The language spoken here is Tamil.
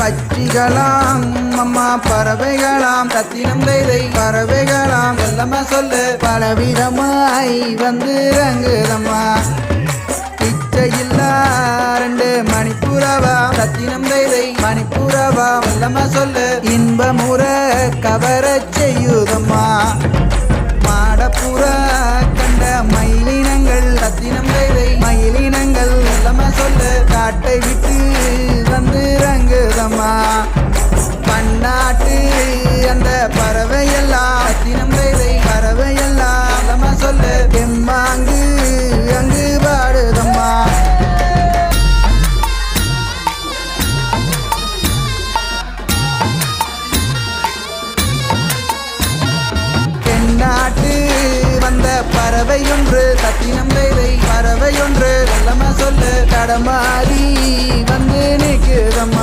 பச்சிகளாம் அம்மா பறவைகளாம் சத்தினம் தைதை பறவைகளாம் செல்லம்மா சொல்லு பலவிதமாய் வந்து ரங்குதம்மா இச்சையில்லா 2 மணிப்புறவா சத்தினம் தைதை மணிப்புறவா செல்லம்மா சொல்லு இன்பமுற கவரச் செய்யுதம்மா மாடப்புற கண்ட மயிலினங்கள் சத்தினம் தைதை மயிலினங்கள் செல்லம்மா சொல்லு காட்டை விட்டு வந்து ரங்குதம்மா பன்னாட்டு அந்த பறவையெல்லாம் சத்தினம் தைதை பறவையெல்லாம் செல்லம்மா சொல்லு எம்மாங்கு அங்கு பாடுதம்மா தென்னாட்டு வந்த பறவையொன்று சத்தினம் தைதை பறவையொன்று செல்லம்மா சொல்லு கடமாறி வந்து நிற்குதம்மா